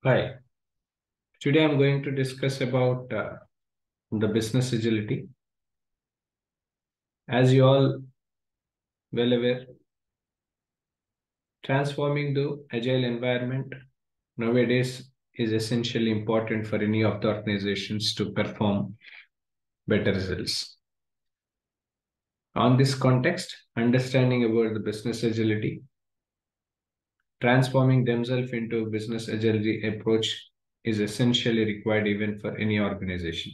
Hi, today I'm going to discuss about the business agility. As you all well aware, transforming the agile environment nowadays is essentially important for any of the organizations to perform better results. On this context, understanding about the business agility, transforming themselves into a business agility approach is essentially required even for any organization.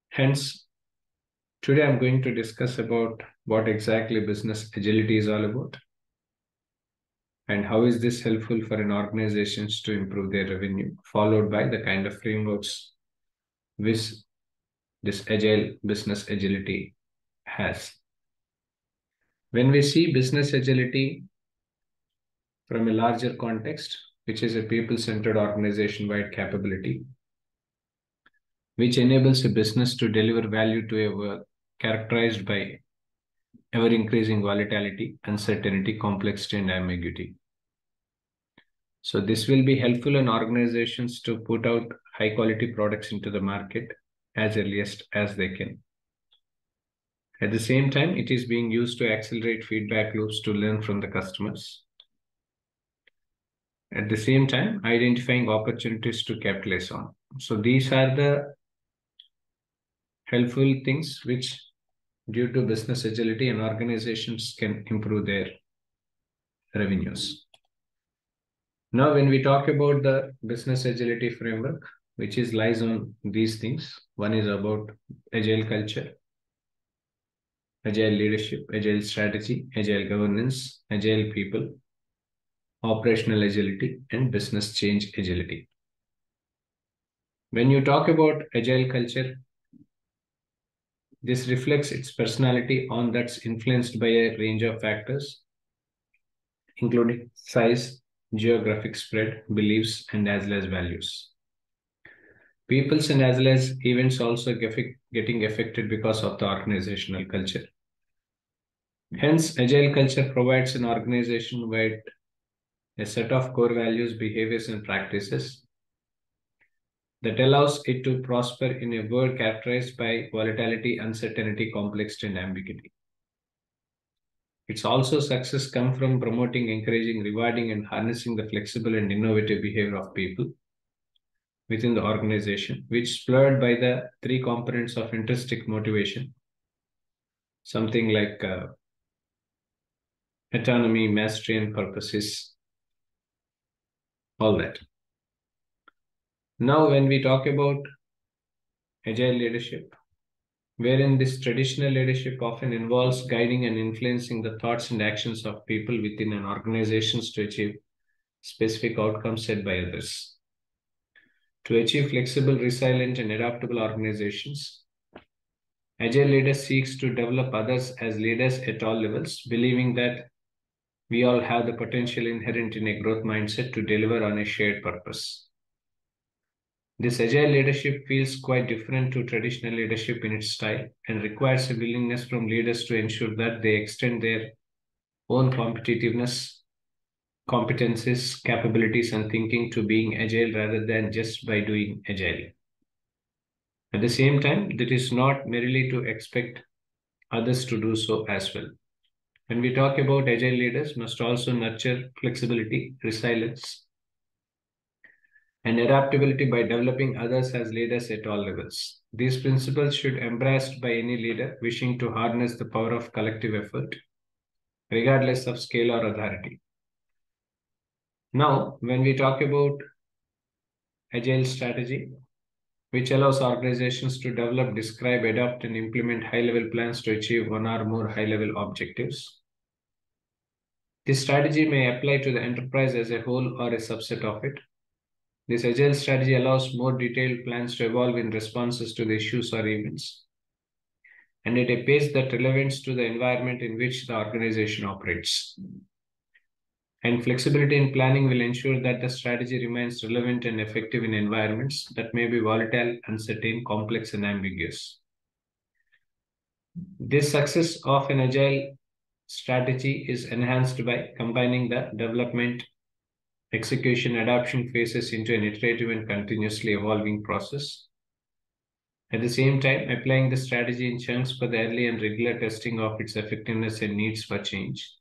Hence, today I'm going to discuss about what exactly business agility is all about and how is this helpful for an organizations to improve their revenue, followed by the kind of frameworks which this agile business agility has. When we see business agility from a larger context, which is a people-centered organization-wide capability, which enables a business to deliver value to a world characterized by ever-increasing volatility, uncertainty, complexity, and ambiguity. So this will be helpful in organizations to put out high-quality products into the market as earliest as they can. At the same time, it is being used to accelerate feedback loops to learn from the customers. At the same time, identifying opportunities to capitalize on. So these are the helpful things which, due to business agility, and organizations can improve their revenues. Now, when we talk about the business agility framework, which is lies on these things, one is about agile culture, agile leadership, agile strategy, agile governance, agile people, operational agility, and business change agility. When you talk about agile culture, this reflects its personality on that's influenced by a range of factors, including size, geographic spread, beliefs, and as well as values. Peoples and as well as events also getting affected because of the organizational culture. Hence, agile culture provides an organization with a set of core values, behaviors, and practices that allows it to prosper in a world characterized by volatility, uncertainty, complexity, and ambiguity. Its also success comes from promoting, encouraging, rewarding, and harnessing the flexible and innovative behavior of people within the organization, which is spurred by the three components of intrinsic motivation, something like autonomy, mastery, and purposes, all that. Now, when we talk about agile leadership, wherein this traditional leadership often involves guiding and influencing the thoughts and actions of people within an organization to achieve specific outcomes set by others. To achieve flexible, resilient, and adaptable organizations, agile leaders seeks to develop others as leaders at all levels, believing that we all have the potential inherent in a growth mindset to deliver on a shared purpose. This agile leadership feels quite different to traditional leadership in its style and requires a willingness from leaders to ensure that they extend their own competitiveness, competencies, capabilities, and thinking to being agile rather than just by doing agile. At the same time, that is not merely to expect others to do so as well. When we talk about agile leaders, must also nurture flexibility, resilience, and adaptability by developing others as leaders at all levels. These principles should be embraced by any leader wishing to harness the power of collective effort, regardless of scale or authority. Now, when we talk about agile strategy, which allows organizations to develop, describe, adopt, and implement high-level plans to achieve one or more high-level objectives. This strategy may apply to the enterprise as a whole or a subset of it. This agile strategy allows more detailed plans to evolve in responses to the issues or events, and at a pace that relevant to the environment in which the organization operates. And flexibility in planning will ensure that the strategy remains relevant and effective in environments that may be volatile, uncertain, complex, and ambiguous. This success of an agile strategy is enhanced by combining the development execution, adoption phases into an iterative and continuously evolving process. At the same time, applying the strategy in chunks for the early and regular testing of its effectiveness and needs for change.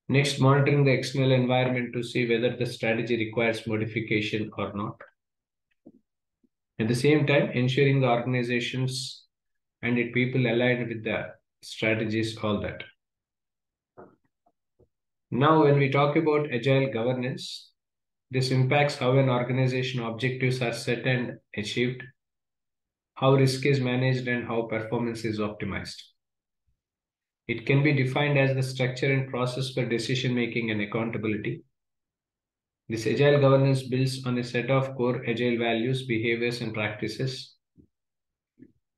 Next, monitoring the external environment to see whether the strategy requires modification or not. At the same time, ensuring the organizations and its people aligned with the strategies, all that. Now, when we talk about agile governance, this impacts how an organization objectives are set and achieved, how risk is managed, and how performance is optimized. It can be defined as the structure and process for decision making and accountability. This agile governance builds on a set of core agile values, behaviors, and practices,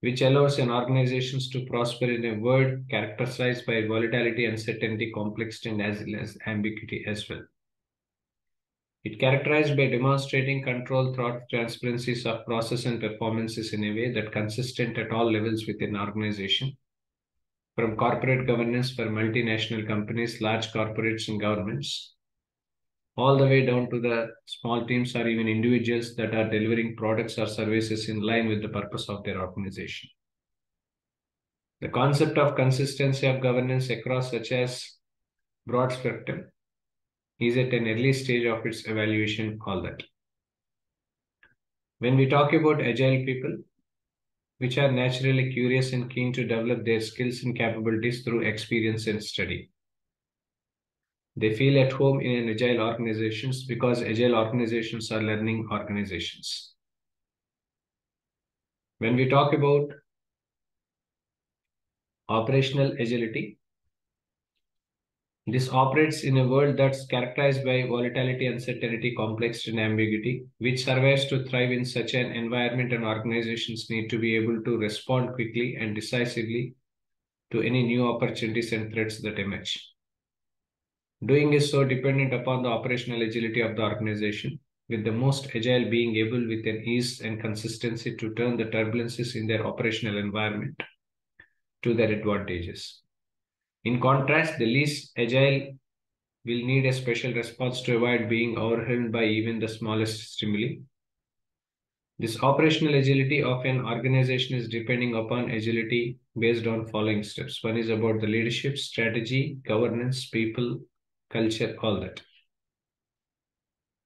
which allows an organization to prosper in a world characterized by volatility, uncertainty, complexity, and as well as ambiguity as well. It characterized by demonstrating control, thought, transparencies of process and performances in a way that consistent at all levels within an organization, from corporate governance for multinational companies, large corporates, and governments, all the way down to the small teams or even individuals that are delivering products or services in line with the purpose of their organization. The concept of consistency of governance across such as broad spectrum is at an early stage of its evaluation, all that. When we talk about agile people, which are naturally curious and keen to develop their skills and capabilities through experience and study, they feel at home in agile organizations because agile organizations are learning organizations. When we talk about operational agility, this operates in a world that's characterized by volatility, uncertainty, complexity, and ambiguity, which survives to thrive in such an environment, and organizations need to be able to respond quickly and decisively to any new opportunities and threats that emerge. Doing is so dependent upon the operational agility of the organization, with the most agile being able with an ease and consistency to turn the turbulences in their operational environment to their advantages. In contrast, the least agile will need a special response to avoid being overwhelmed by even the smallest stimuli. This operational agility of an organization is depending upon agility based on following steps. One is about the leadership, strategy, governance, people, culture, all that.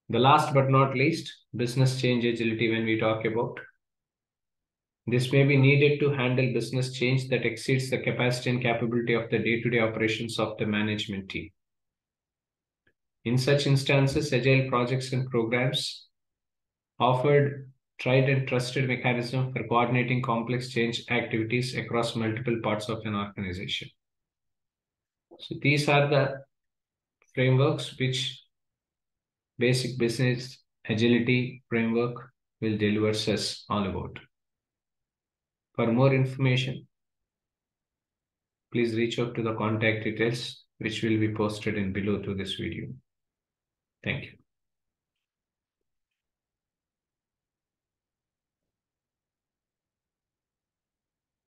The last but not least, business change agility when we talk about. This may be needed to handle business change that exceeds the capacity and capability of the day-to-day operations of the management team. In such instances, agile projects and programs offered tried and trusted mechanism for coordinating complex change activities across multiple parts of an organization. So these are the frameworks which basic business agility framework will deliver us all about. For more information, please reach out to the contact details which will be posted in below to this video. Thank you.